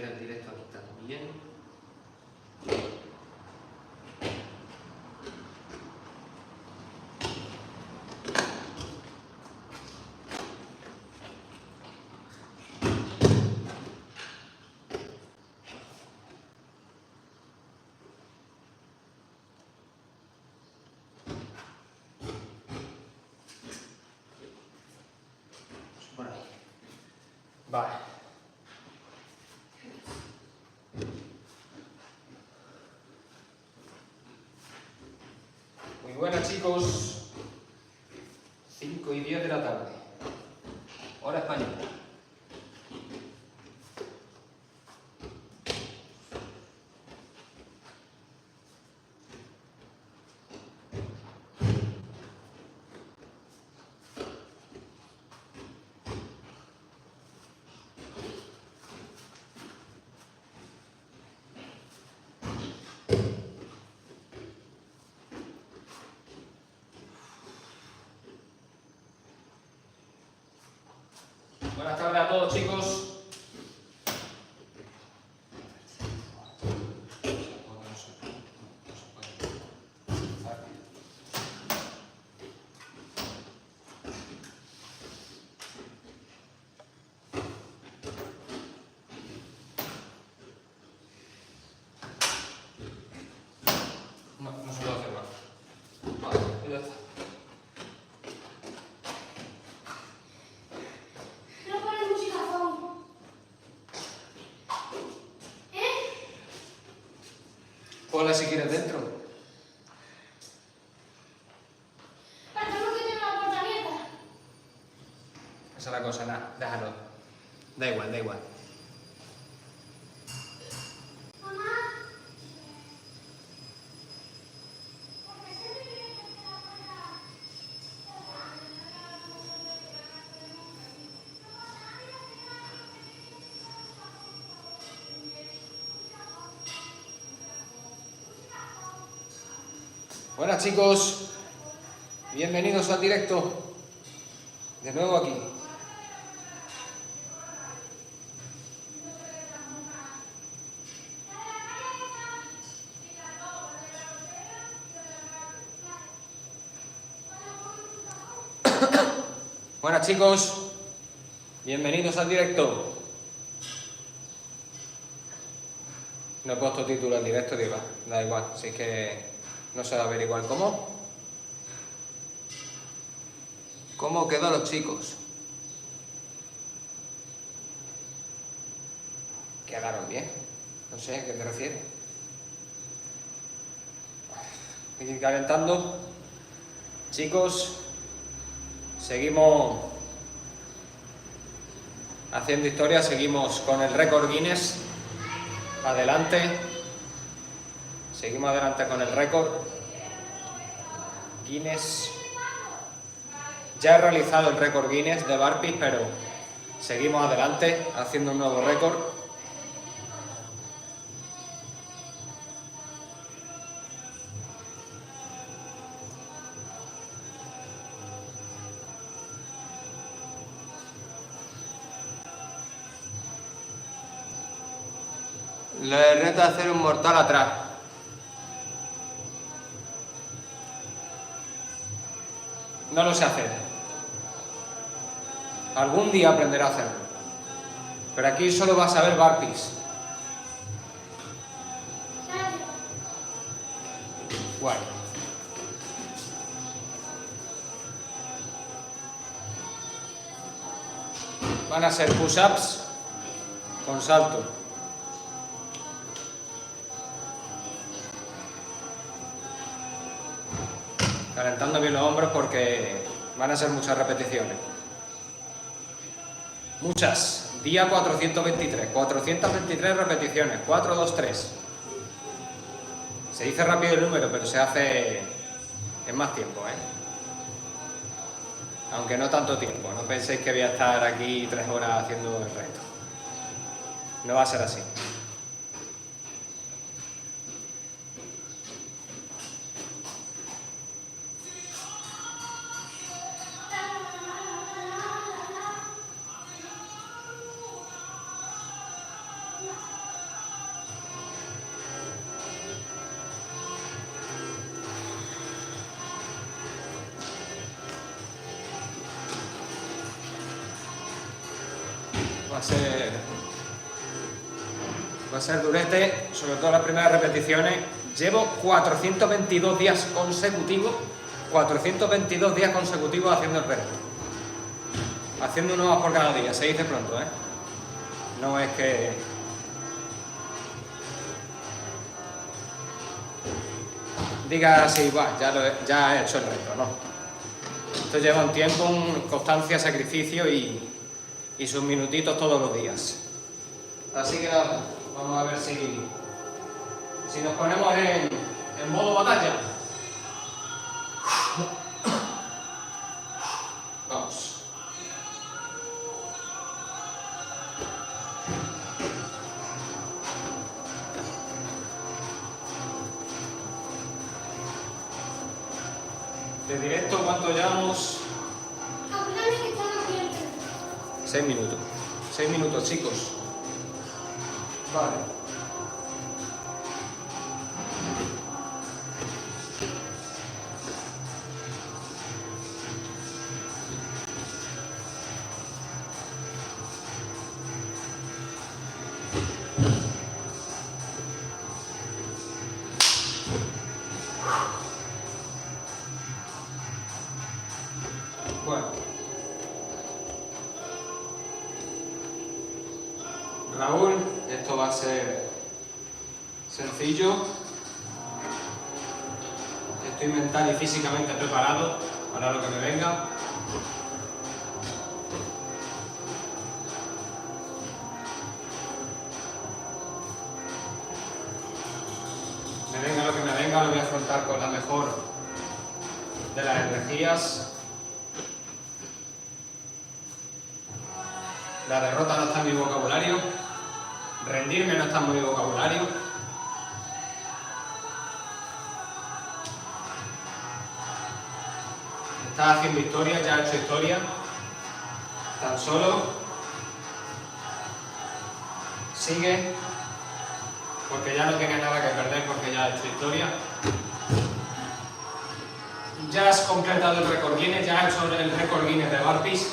ver el directo aquí también. Por ahí. Vale. Muy buenas, chicos. 5:10 de la tarde. Hora española. Buenas tardes a todos, chicos. No se puede hacer más. Vale, ya está. No pones musicazón. Ponla si quieres dentro. Tenemos que tener la puerta abierta. Esa es la cosa, nada, déjalo. Da igual, da igual. Mamá. Buenas, chicos. Bienvenidos al directo. De nuevo aquí. Buenas, chicos. Bienvenidos al directo. No he puesto título al directo, digo, da igual, si es que no se va a ver igual. ¿Cómo quedó los chicos? Quedaron bien. No sé a qué te refieres. Hay que ir calentando. Chicos, seguimos haciendo historia, seguimos con el récord Guinness. Adelante. Seguimos adelante con el récord Guinness. Ya he realizado el récord Guinness de burpees, pero seguimos adelante haciendo un nuevo récord. Le reto a hacer un mortal atrás. No lo sé hacer. Algún día aprenderé a hacerlo. Pero aquí solo vas a ver burpees. Guay. Van a ser push-ups con salto. Calentando bien los hombros porque van a ser muchas repeticiones. Muchas. Día 423. 423 repeticiones. 4, 2, 3. Se dice rápido el número, pero se hace en más tiempo, ¿eh? Aunque no tanto tiempo. No penséis que voy a estar aquí 3 horas haciendo el reto. No va a ser así. Va a ser durete, sobre todo las primeras repeticiones. Llevo 422 días consecutivos, 422 días consecutivos haciendo el reto. Haciendo uno más por cada día, se dice pronto, ¿eh? No es que... diga así, ya he hecho el reto, no. Esto lleva un tiempo, constancia, sacrificio y sus minutitos todos los días. Así que nada, vamos a ver si nos ponemos en modo batalla. Vamos. De directo, ¿cuánto llevamos? Acuérdame que están abiertos. 6 minutos. 6 minutos, chicos. Vale. Bueno. Raúl, esto va a ser sencillo. Estoy mental y físicamente preparado para lo que me venga. Me venga lo que me venga, lo voy a afrontar con la mejor de las energías. La derrota no está en mi vocabulario. Rendirme no está en mi vocabulario. Estás haciendo historia, ya has hecho historia. Tan solo sigue, porque ya no tienes nada que perder, porque ya has hecho historia. Ya has completado el récord Guinness, ya has hecho el récord Guinness de burpees,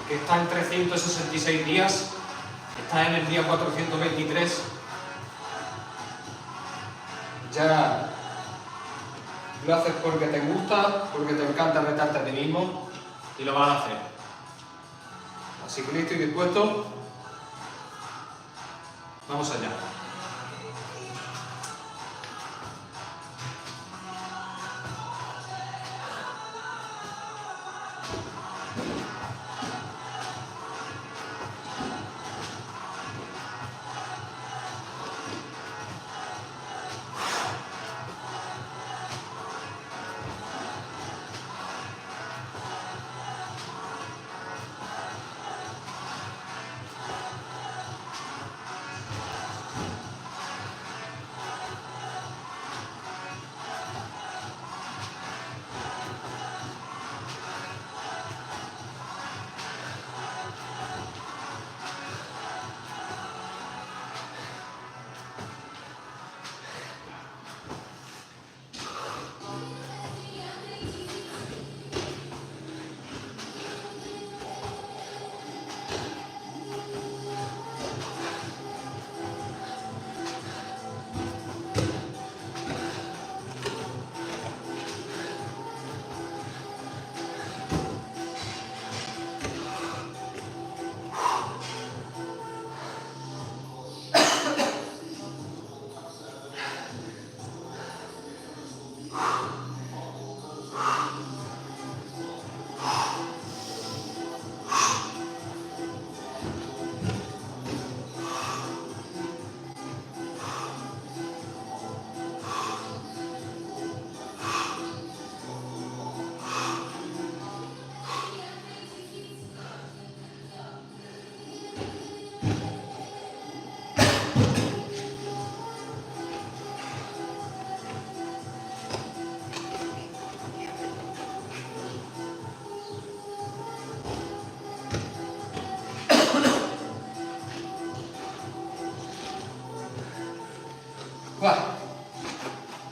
que está en 366 días, está en el día 423. Ya lo haces porque te gusta, porque te encanta retarte a ti mismo y lo vas a hacer. Así que listo y dispuesto, vamos allá.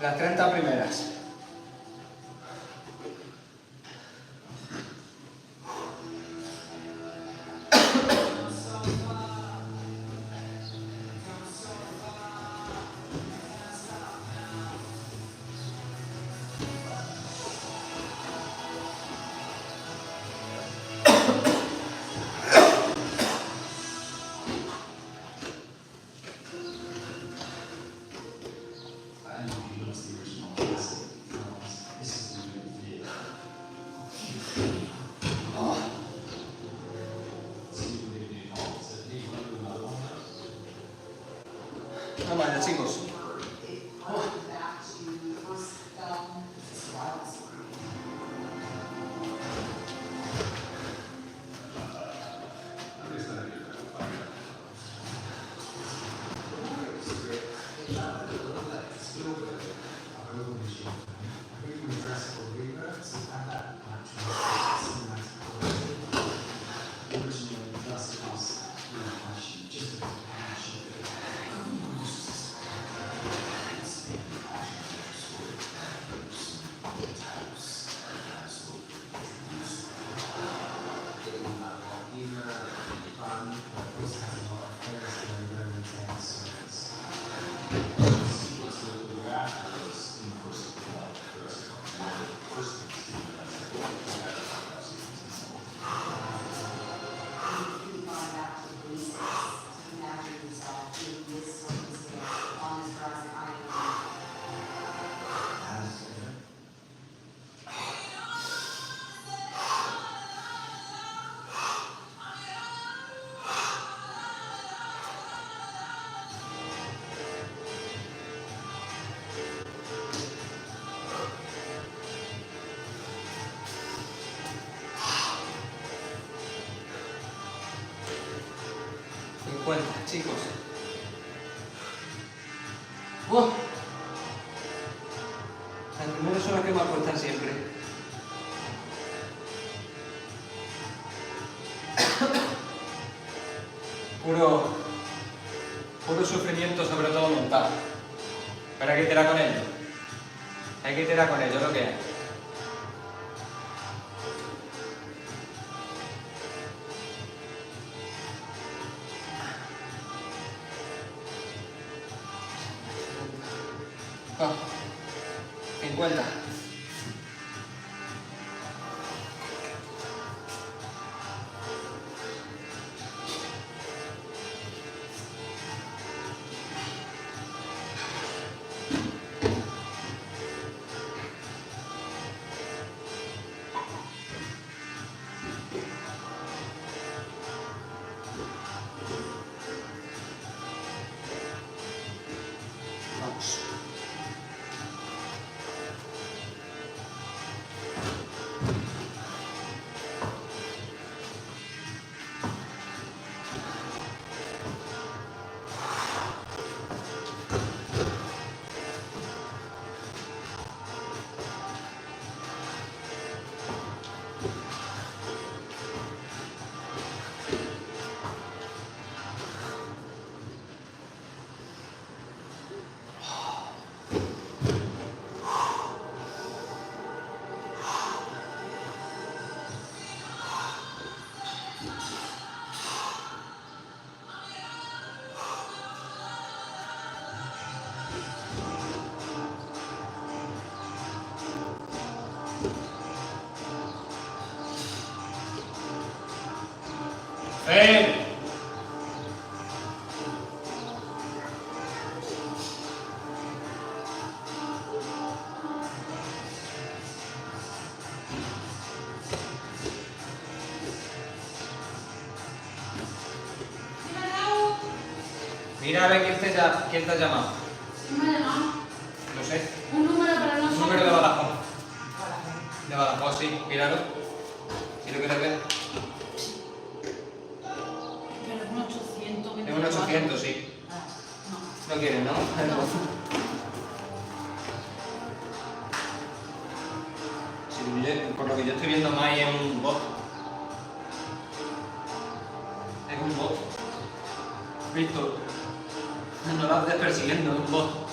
Las 30 primeras. No vaya, chicos. Chicos. ¡Wow! Las primeras son las que más cuestan siempre. Puro sufrimiento, sobre todo mental. Pero hay que tirar con ello. Hay que tirar con ello, lo que es. Oh, 50. Vamos. ¡Ven! Mira a ver quién te ha llamado. ¿Quién me ha llamado? No sé. Un número, pero no Un sé. número de Badajoz. De Badajoz, sí. Míralo. Si lo quieres ver. Pero es un 800. Es un 800, sí. No. No quieres, ¿no? Sí, por lo que yo estoy viendo más es un bot. Es un bot. Víctor, no lo estés persiguiendo, es un bot.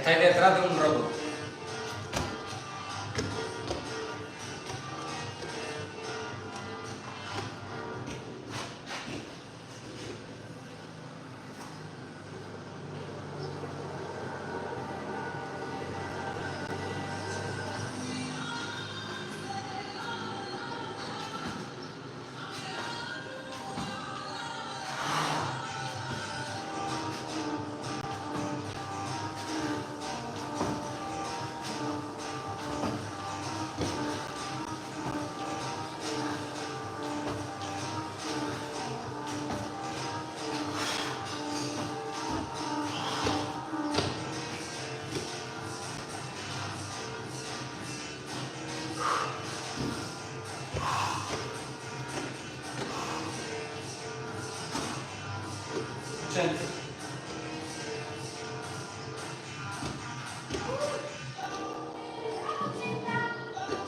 Estáis detrás de un robot.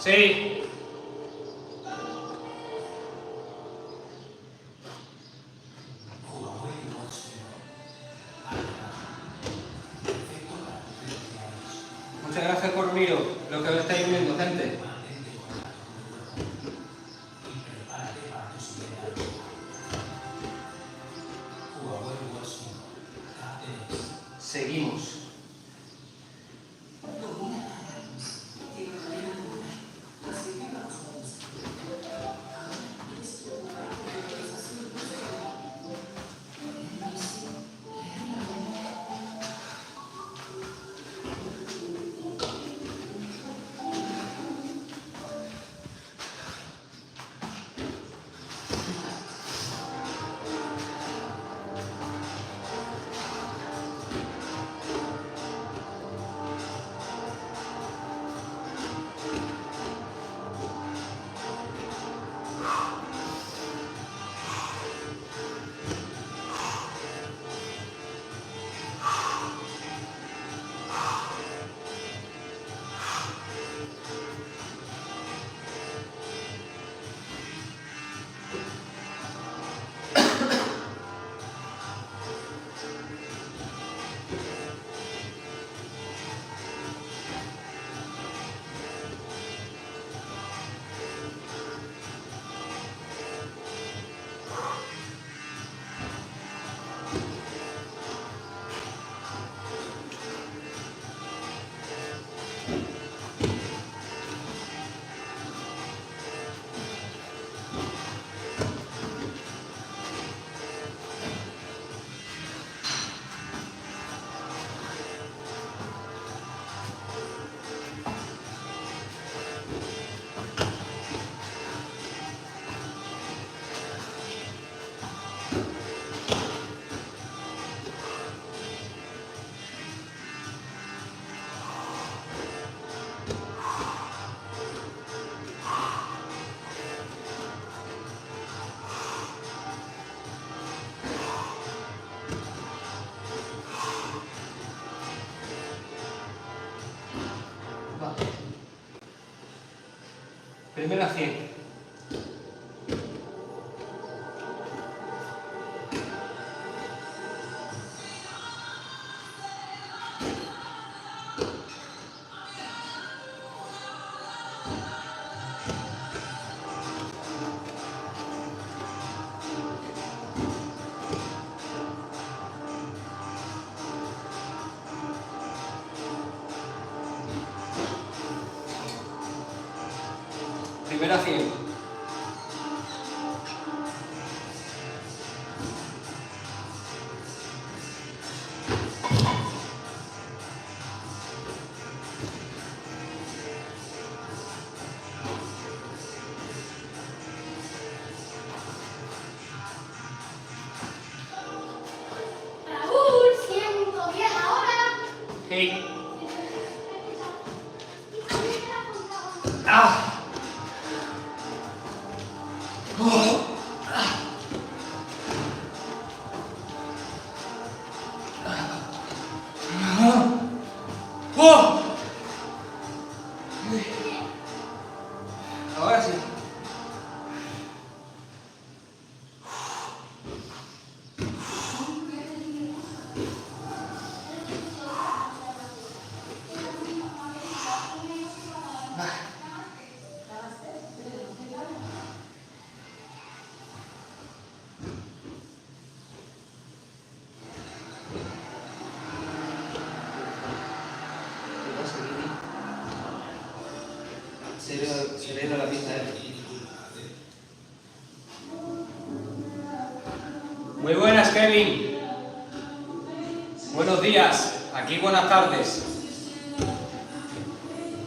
Sí. Muchas gracias por miro, lo que estáis viendo, gente. Seguimos. Primera 100. Primera 100. Raúl, 110 ahora. Hey. Ah. Ahora sí. serena la pista, Muy buenas, Kevin. Buenos días. Aquí buenas tardes.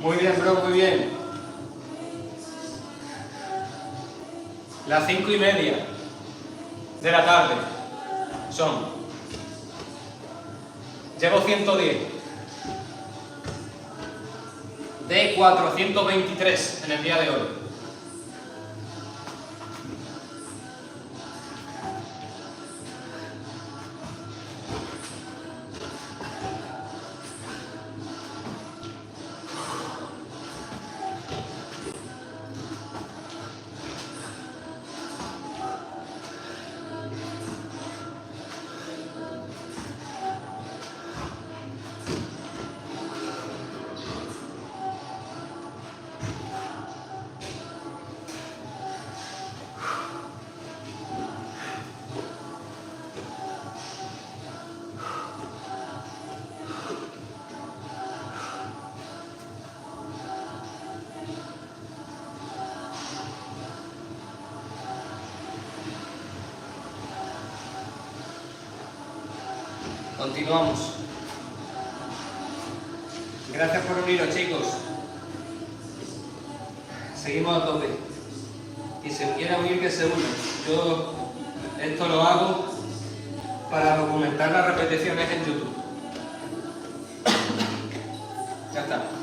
Muy bien, bro, muy bien. Las 5:30 de la tarde son. Llevo 110 de 423 en el día de hoy. Continuamos. Gracias por uniros, chicos. Seguimos a tope. Y si quiera unir, que se una. Yo esto lo hago para documentar las repeticiones en YouTube. Ya está. Vamos.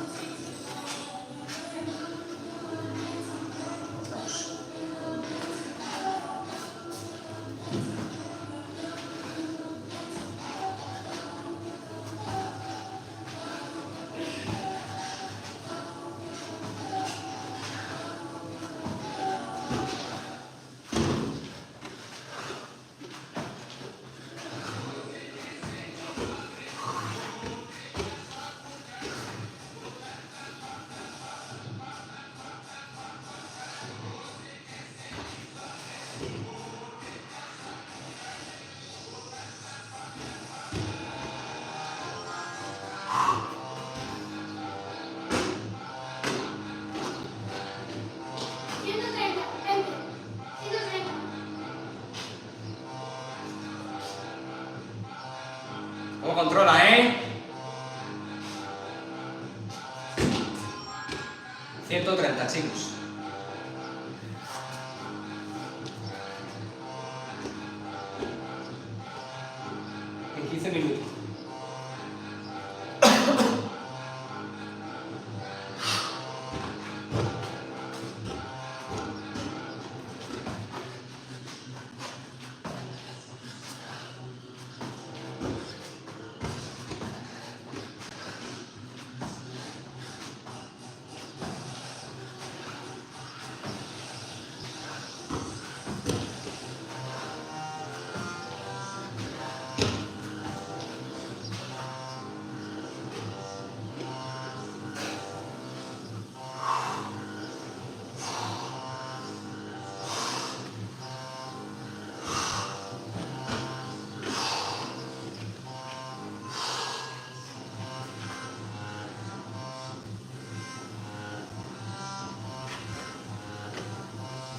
¿Cómo controla, 130, chicos. En 15 minutos.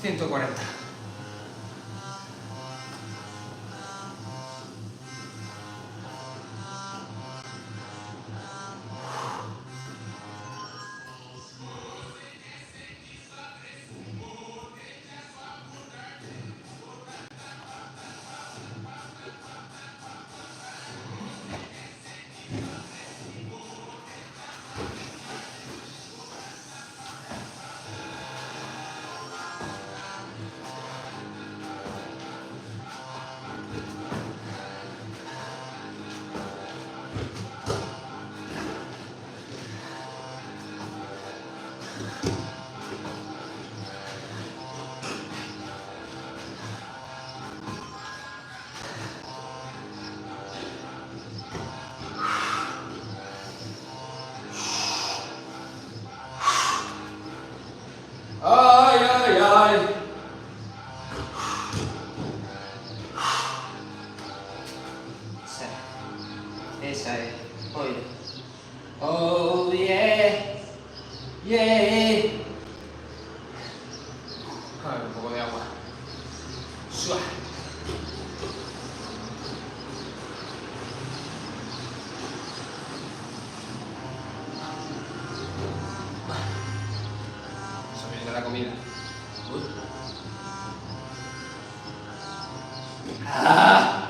$140. ¡Ay, ay, ay! Esa es. Oye. Oh, yeah. Yeah. la comida. ¡Ah!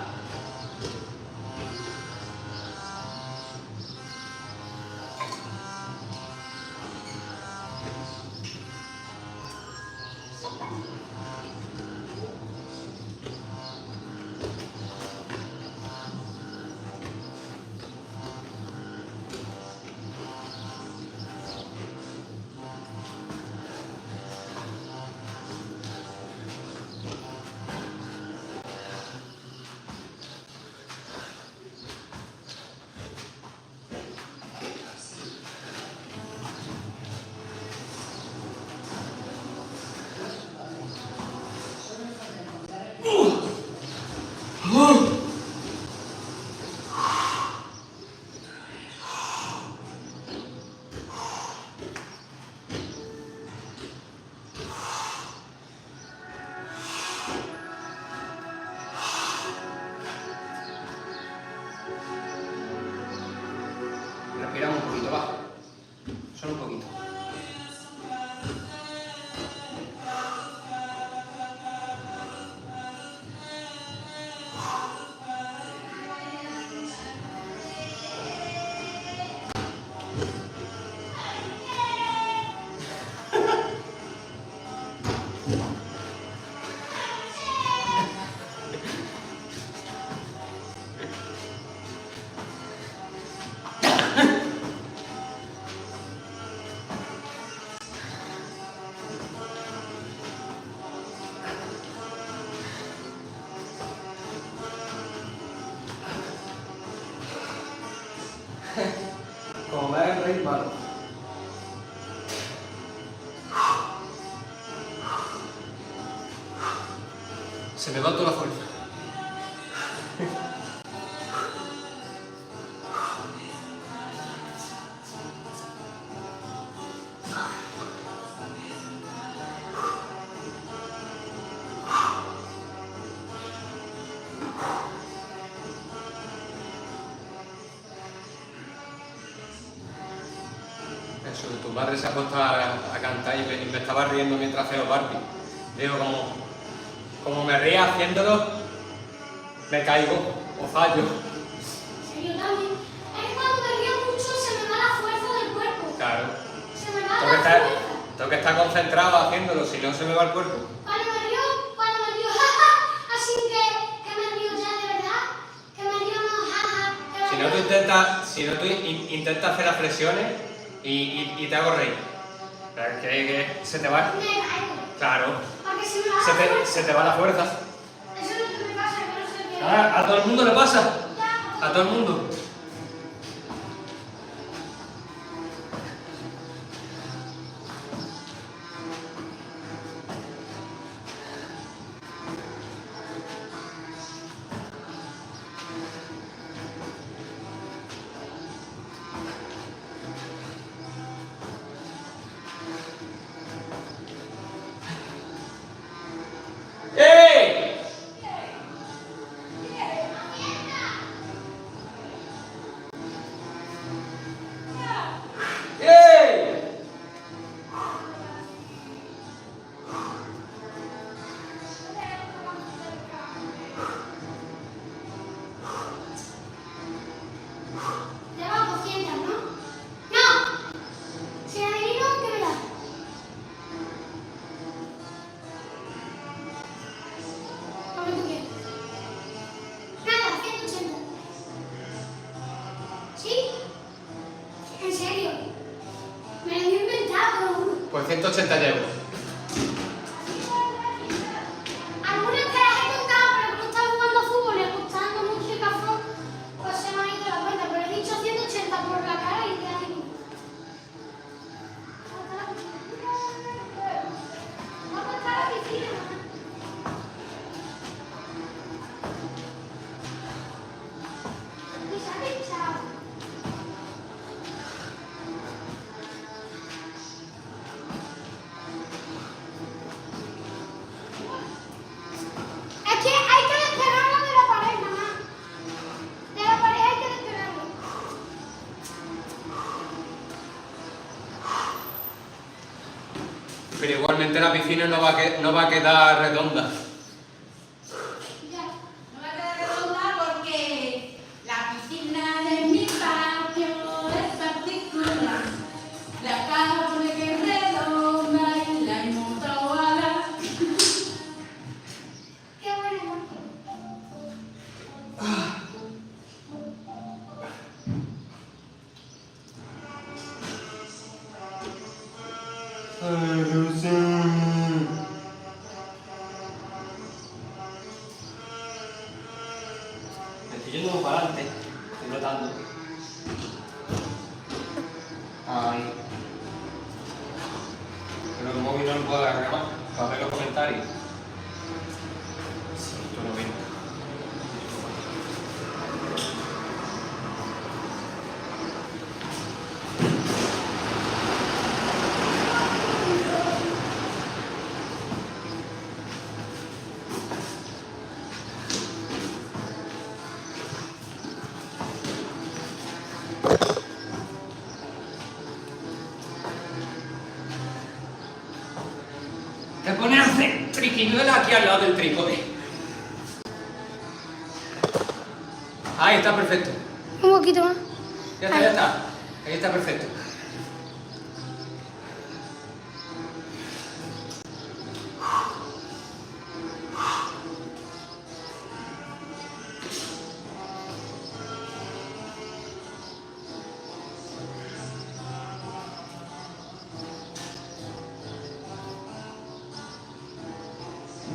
Respiramos un poquito, va. Solo un poquito. Como me hagan reír, malo. Se me va toda la fuerza. Eso, tu madre se ha puesto a cantar y me estaba riendo mientras hacía los Barbie. Digo, como me ría haciéndolo, me caigo o fallo. Sí, yo también. Es que cuando me río mucho se me va la fuerza del cuerpo. Claro. Se me va la fuerza. Tengo que estar concentrado haciéndolo, si no se me va el cuerpo. Cuando me río, jaja, así que me río ya de verdad, que me río no, jaja. Si no tú intentas hacer las flexiones y te hago reír. Pero que se te va. Me caigo. Claro. Porque se me va la fuerza. Se te va la fuerza. Eso es lo que me pasa, que no sé qué. A todo el mundo le pasa. A todo el mundo. ¡Ey! ¡Ey! Lleva 200, ¿no? ¡No! Si adivino, ¿qué me da? Como tú quieras. Nada, 180. ¿Sí? ¿En serio? Me lo he inventado, te lo juro. Pues 180 llevo. Algunas te las he contado, pero como estaba jugando a fútbol y apostando mucho y cafón, pues se me ha ido la cuenta. Pero he dicho 180 por la cara y te adivino. ¿Dónde está la piscina? Y se ha pinchado. Pero igualmente la piscina no va a quedar redonda. Ya. No va a quedar redonda porque la piscina de mi patio es particular. La caja pone que es redonda y la hemos ovalada. Qué bueno. Me estoy yendo para adelante, estoy notando. Ay. Pero el móvil no lo puedo agarrar para ver los comentarios. Sí, tú lo ves. Te pones a hacer triquiñuela aquí al lado del trípode. Ahí está perfecto. Un poquito más. Ya está, ya está. Ahí está perfecto.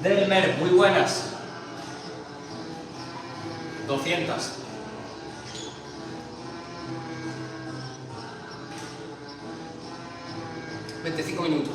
Delmer, muy buenas. 200. $25 minutos.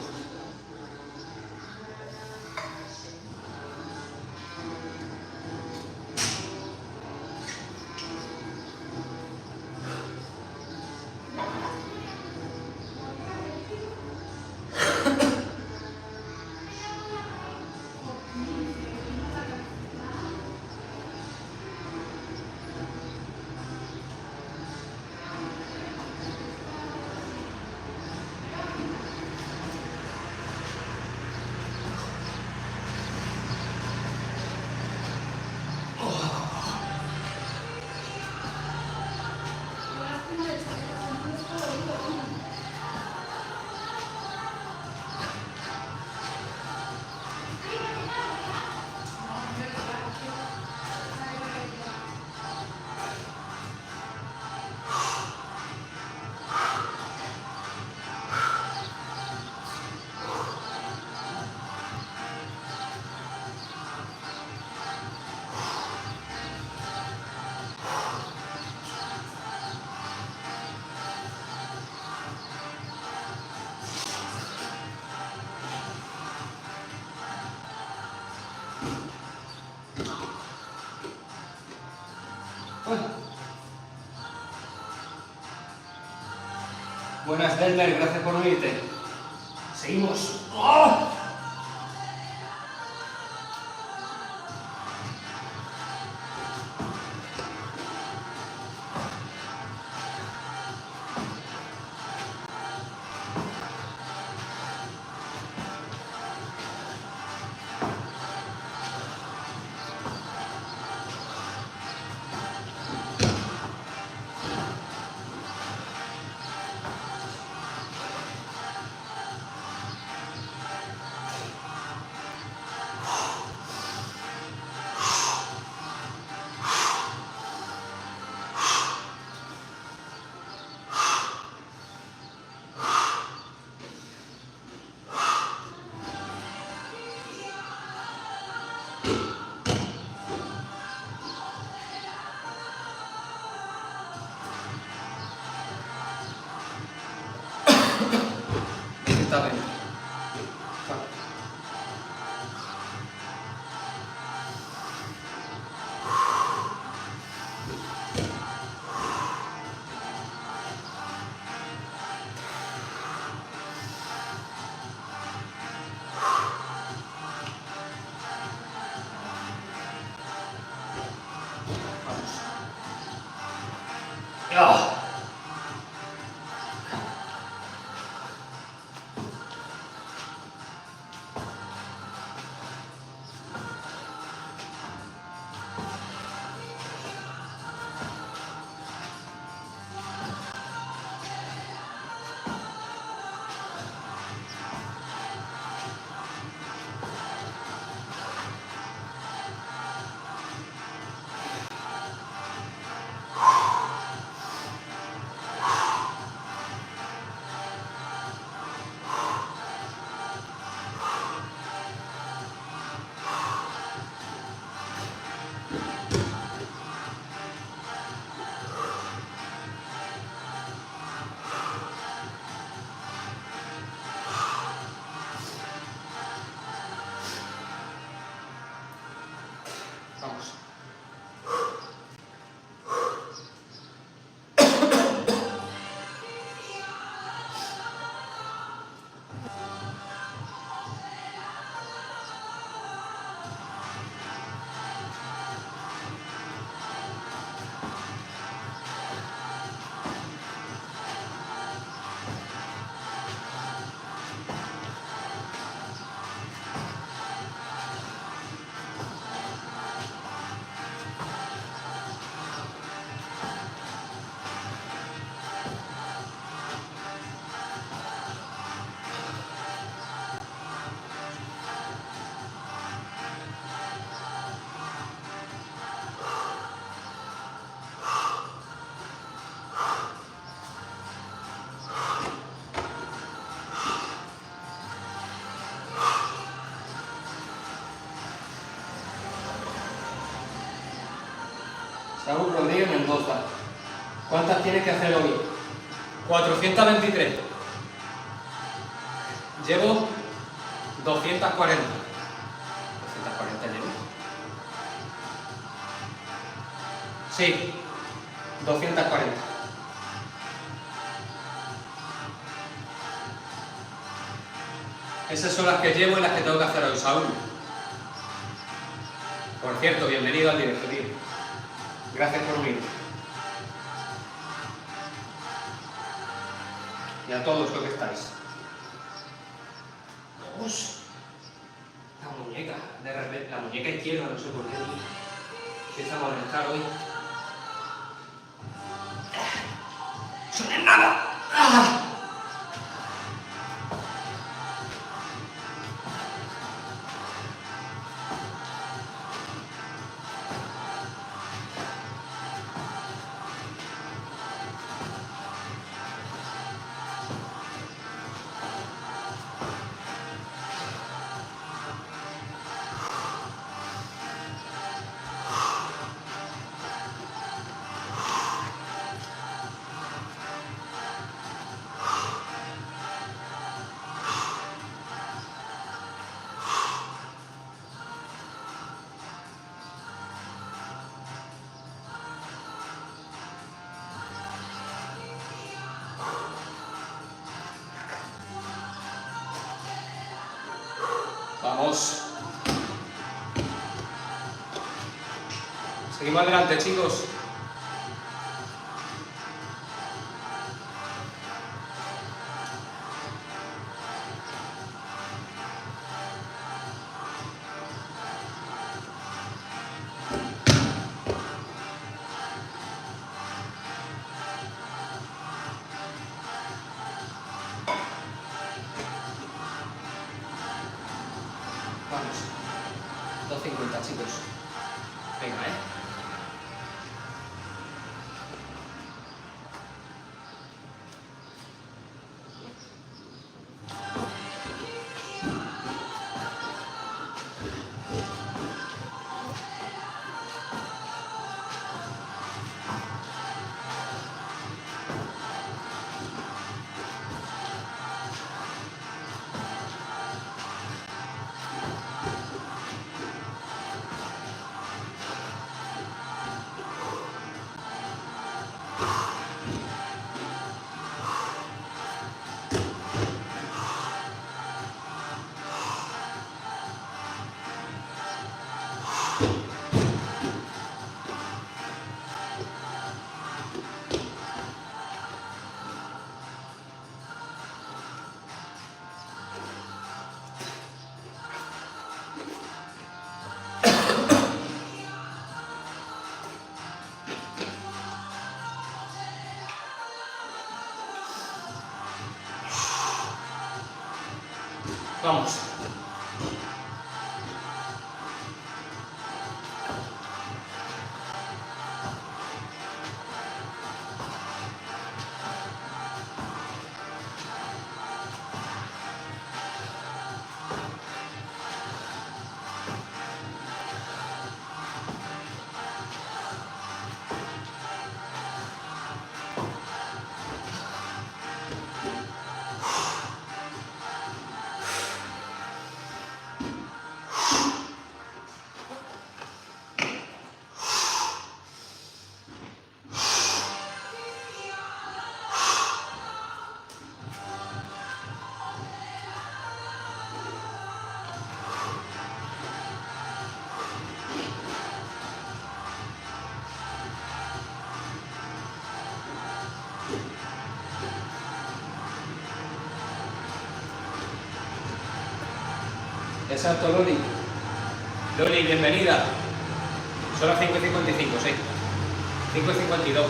Buenas, Delmer, gracias por unirte. Seguimos. ¡Oh! Está bien. Vamos. Saúl Rodríguez Mendoza. ¿Cuántas tienes que hacer hoy? 423. Llevo 240. 240 llevo. Sí, 240. Esas son las que llevo y las que tengo que hacer hoy, Saúl. Por cierto, bienvenido al directo, tío. Gracias por unirte. Y a todos los que estáis. Dios. La muñeca, de repente, la muñeca izquierda, no sé por qué, tío. Empieza a molestar hoy. ¡Eso no es nada! ¡Ah! Vamos. Seguimos adelante, chicos. Vamos. 250, chicos. Venga, vamos. Exacto, Loli. Loli, bienvenida. Son las 5:55, sí. 5:52.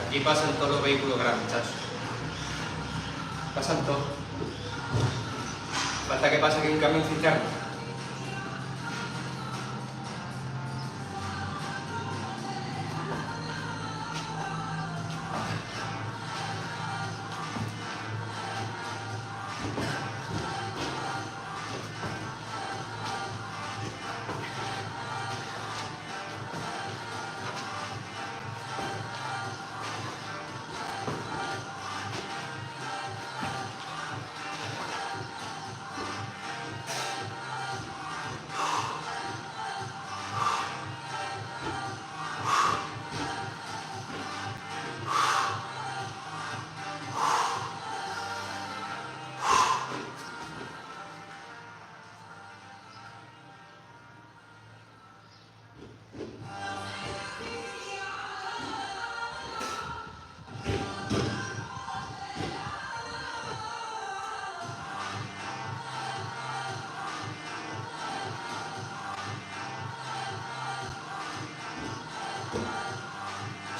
Aquí pasan todos los vehículos grandes, muchachos. Pasan todos. Falta que pase aquí un camión cisterna.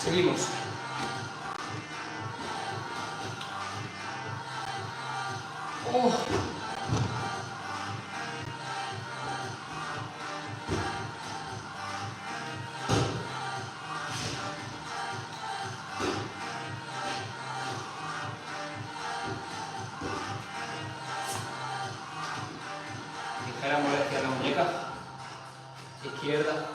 Seguimos. Oh. Ligera molestia en la muñeca izquierda.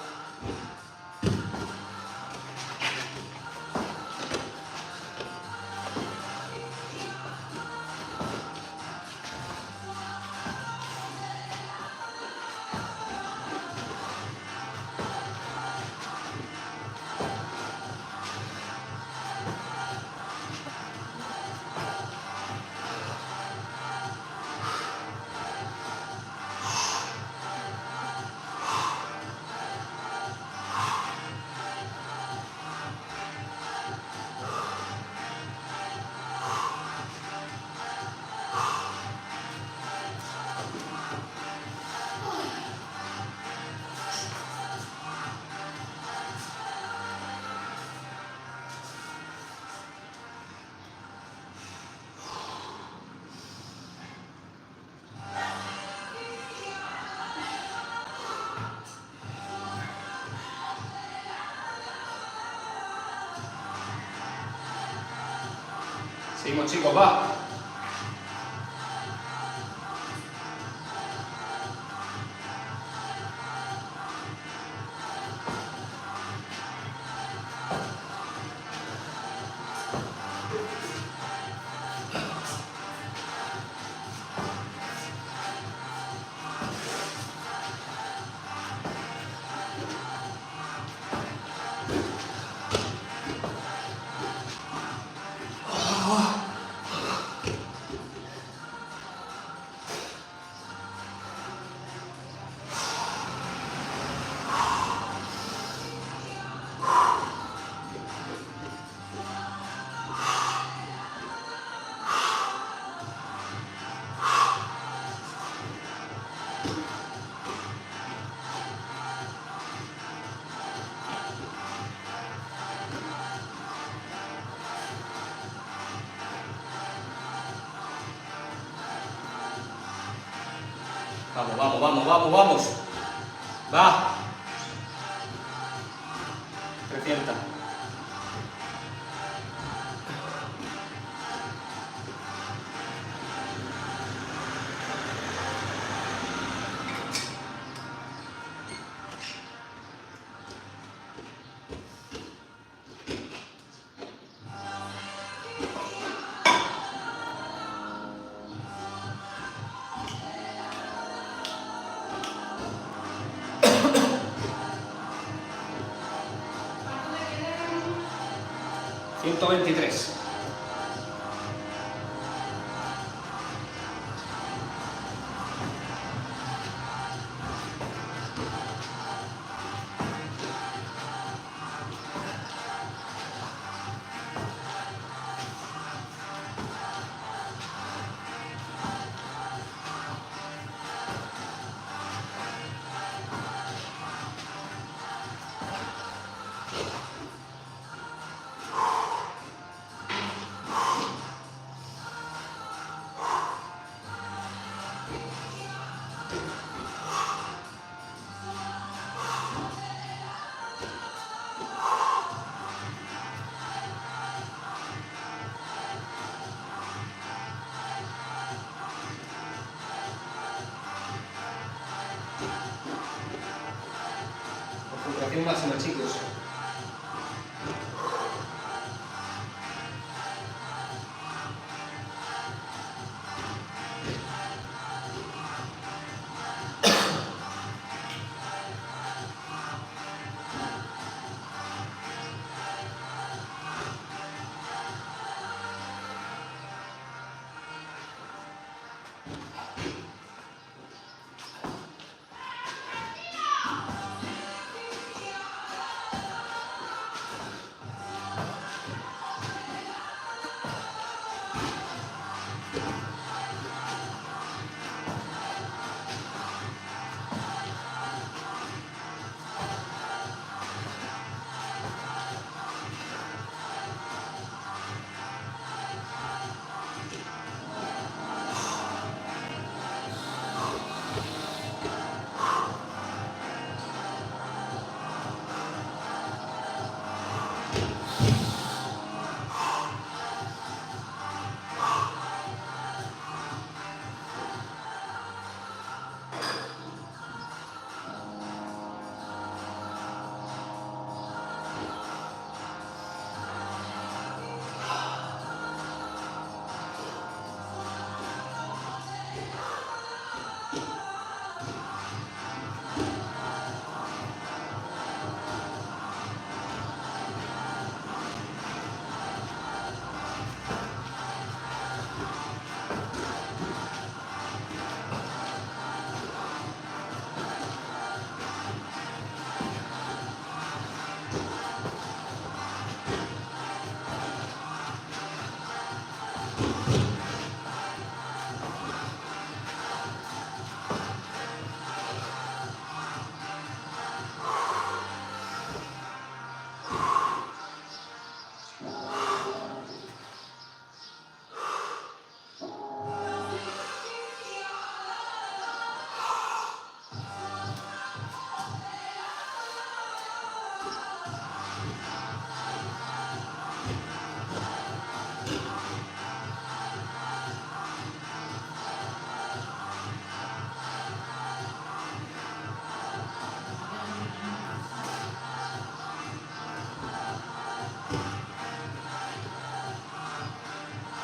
Seguimos, chicos, va. Vamos, vamos, vamos, vamos, vamos. Va. 300. ¿Cuánto le queda? 123. Concentración máxima, chicos.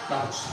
Vamos.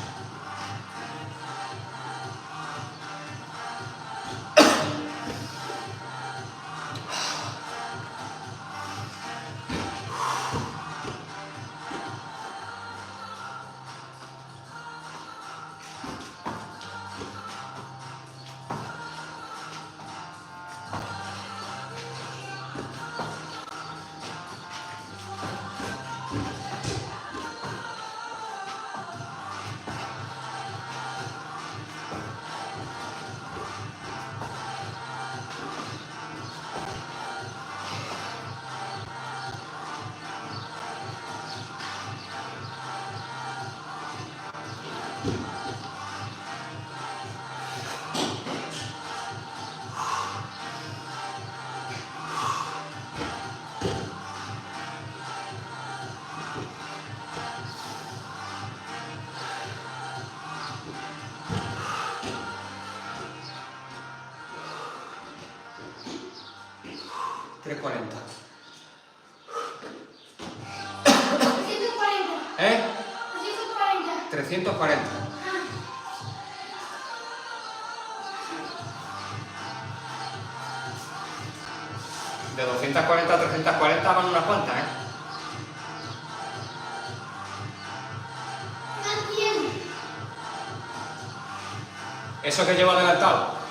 $3.40. 340. ¿Eh? 340. 340. De 240 a 340 van unas cuantas, ¿eh? No entiendo. Eso que llevo adelantado.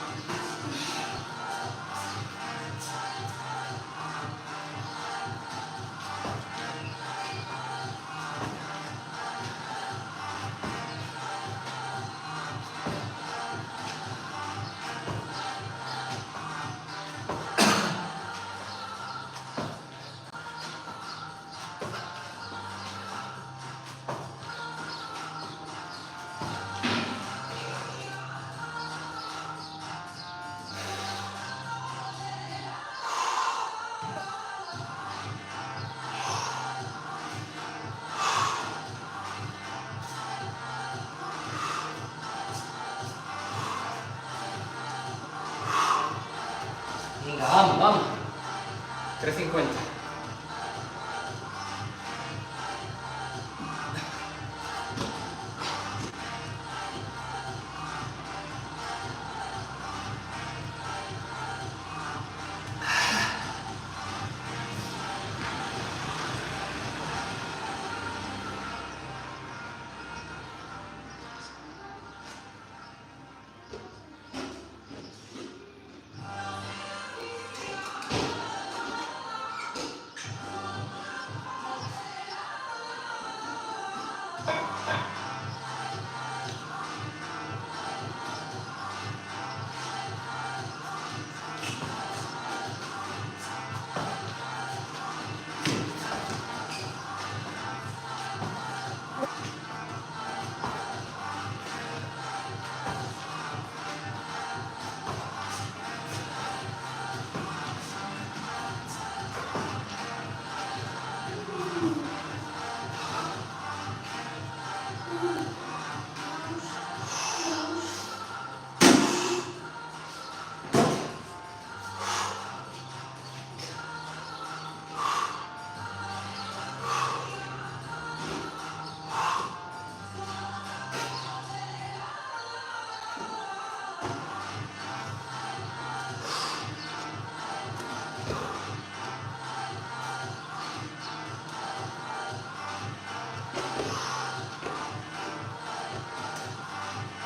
Venga, vamos, vamos. 3.50.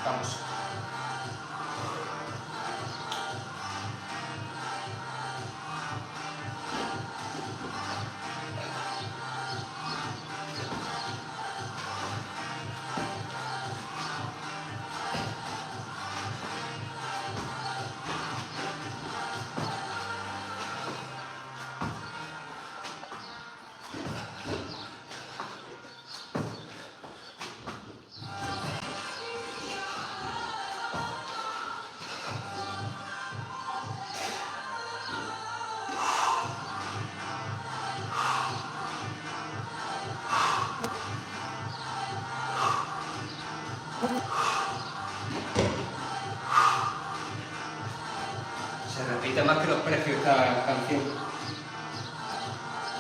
Vamos. Se repite más que los precios esta canción.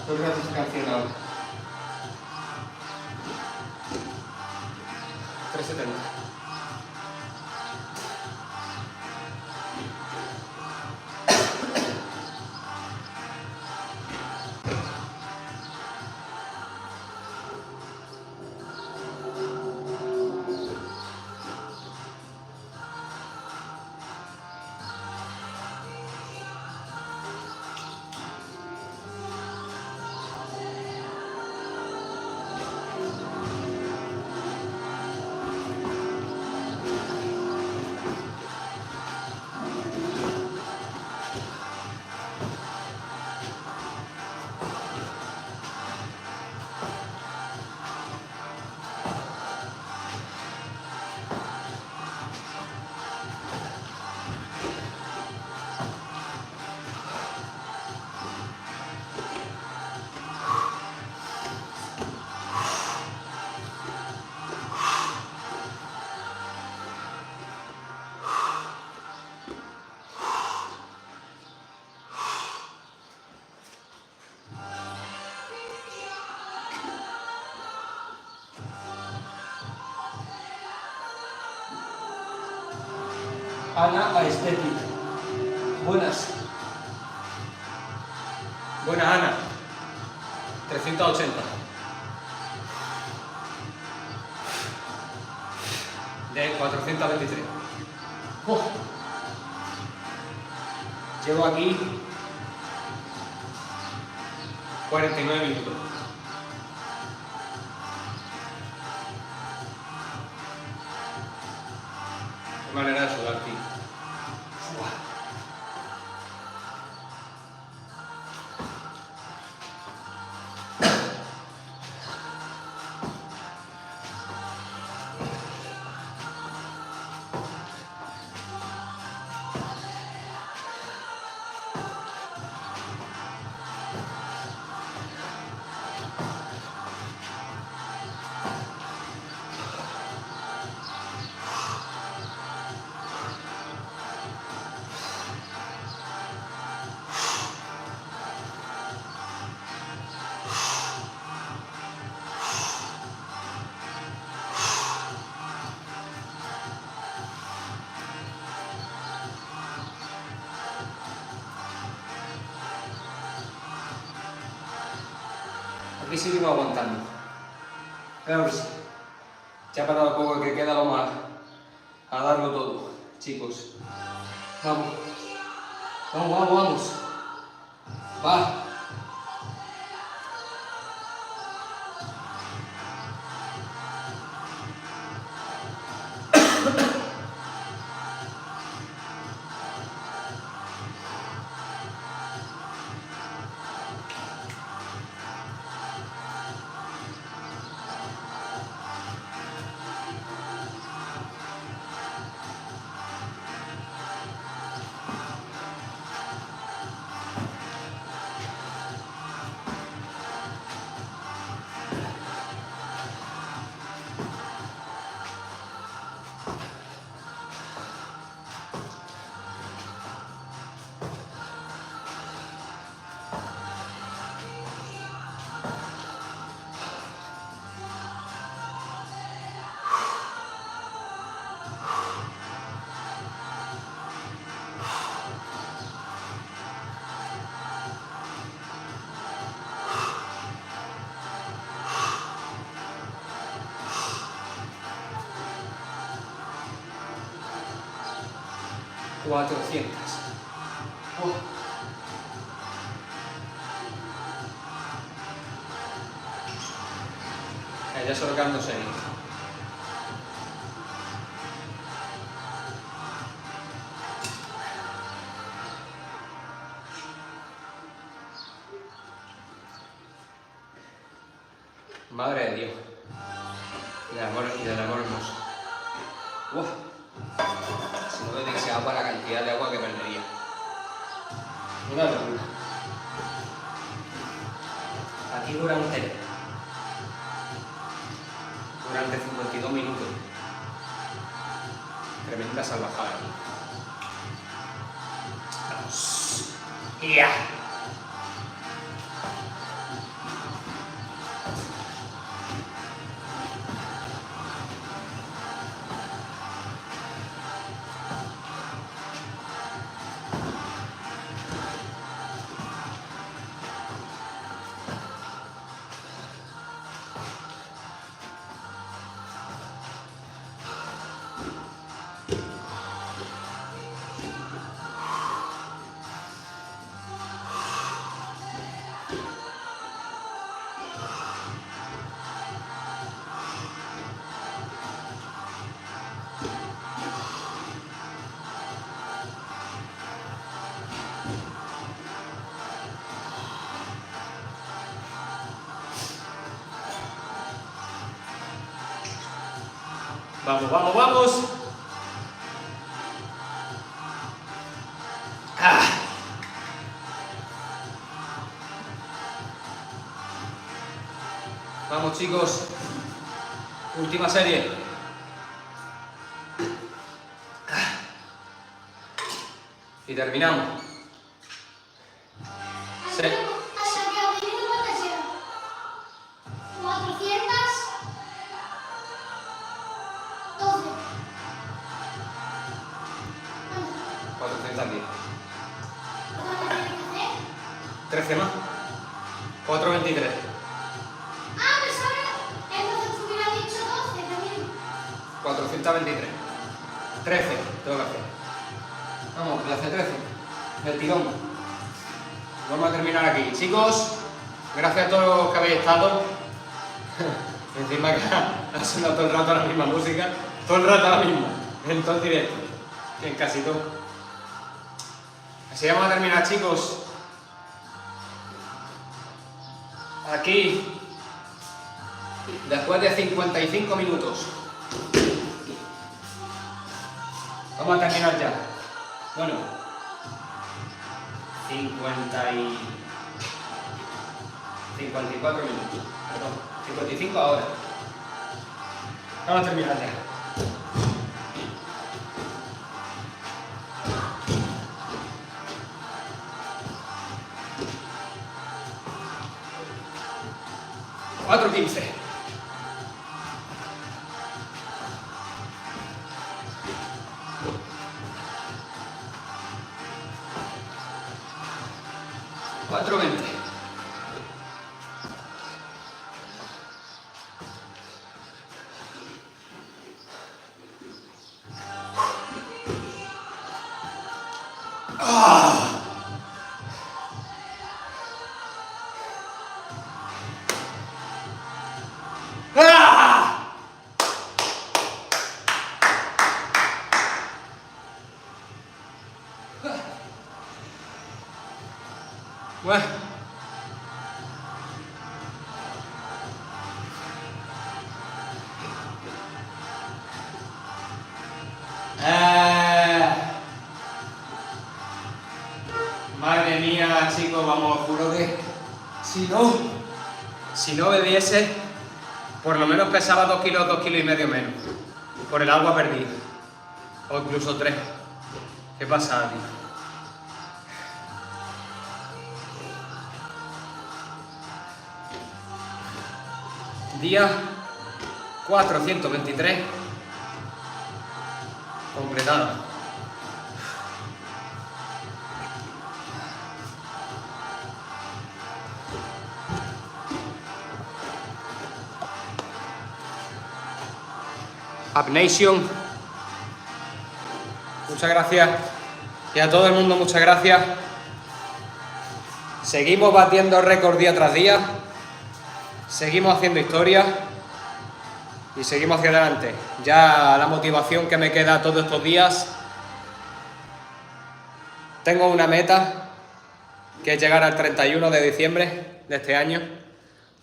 Todo el rato esta canción ahora. 370. Ana Aesthetic. Buenas. Buenas, Ana. 380. De 423. ¡Oh! Llevo aquí 49 minutos. Qué manera de sudar, tío. Uah. Aquí seguimos aguantando. A ver si ya para lo poco que queda vamos a darlo todo, chicos. Vamos. Vamos, vamos, vamos. Va. $400. Oh. Ya solo quedan 2 series. Madre de Dios. Del amor y del amor hermoso. ¡Wow! Si no me dice agua, la cantidad de agua que perdería. Una locura. Aquí durante 52 minutos. Tremenda salvajada aquí. Vamos. ¡Ya! Vamos, vamos, vamos. Ah. Vamos, chicos. Última serie. Ah. Y terminamos. Hasta que os digo cuántas eran. 412. ¿Cuántas? 410. ¿Cuántas tienes que hacer? 13 más. 423. Ah, pensaba que entonces tú hubieras dicho 12 también. 423. 13. Tengo que hacer. Vamos, clase 13. Del tirón. Vamos a terminar aquí. Chicos, gracias a todos los que habéis estado. Encima que ha sonado todo el rato la misma música. Todo el rato la misma. En todo el directo. En casi todo. Así vamos a terminar, chicos. Aquí. Después de 55 minutos. Vamos a terminar ya. Bueno. 54 minutos. Perdón. 55 ahora. Vamos a terminar ya. Cuatro 15. Cuatro 20. Bueno. Madre mía, chicos, vamos, juro que si no bebiese, por lo menos pesaba 2 kilos y medio menos, por el agua perdida, o incluso 3. ¿Qué pasa, tío? Día 423 completado. Up Nation, muchas gracias. Y a todo el mundo, muchas gracias. Seguimos batiendo récord día tras día. Seguimos haciendo historia y seguimos hacia adelante. Ya la motivación que me queda todos estos días, tengo una meta que es llegar al 31 de diciembre de este año.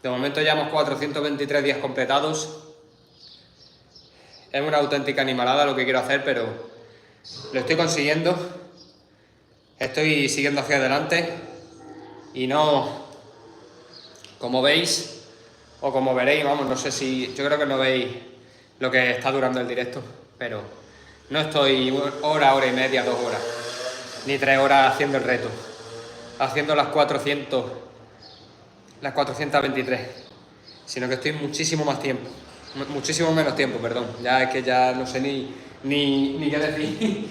De momento llevamos 423 días completados. Es una auténtica animalada lo que quiero hacer, pero lo estoy consiguiendo. Estoy siguiendo hacia adelante y no, como veis, o como veréis, vamos, no sé si... Yo creo que no veis lo que está durando el directo, pero no estoy hora y media, 2 horas, ni 3 horas haciendo el reto, haciendo las 423, sino que estoy muchísimo más tiempo, muchísimo menos tiempo, perdón. Ya es que ya no sé ni qué decir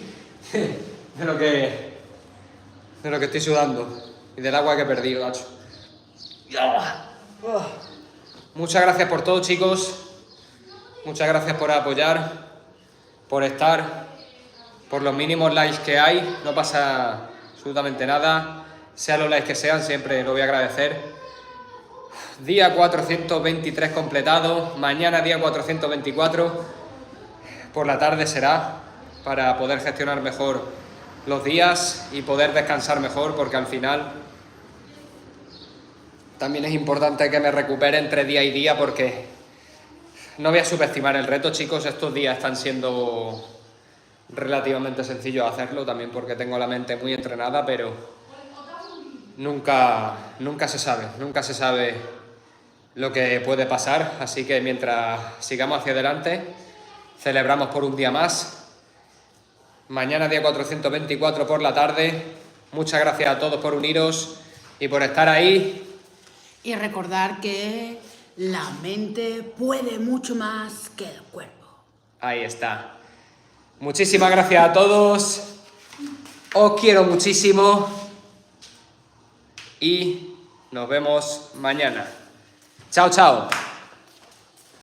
de lo que estoy sudando y del agua que he perdido, macho. Muchas gracias por todo, chicos. Muchas gracias por apoyar, por estar, por los mínimos likes que hay. No pasa absolutamente nada. Sean los likes que sean, siempre lo voy a agradecer. Día 423 completado. Mañana día 424. Por la tarde será, para poder gestionar mejor los días y poder descansar mejor, porque al final también es importante que me recupere entre día y día, porque no voy a subestimar el reto, chicos. Estos días están siendo relativamente sencillos hacerlo, también porque tengo la mente muy entrenada, pero nunca se sabe lo que puede pasar. Así que mientras sigamos hacia adelante, celebramos por un día más. Mañana día 424 por la tarde. Muchas gracias a todos por uniros y por estar ahí. Y recordar que la mente puede mucho más que el cuerpo. Ahí está. Muchísimas gracias a todos. Os quiero muchísimo. Y nos vemos mañana. Chao, chao.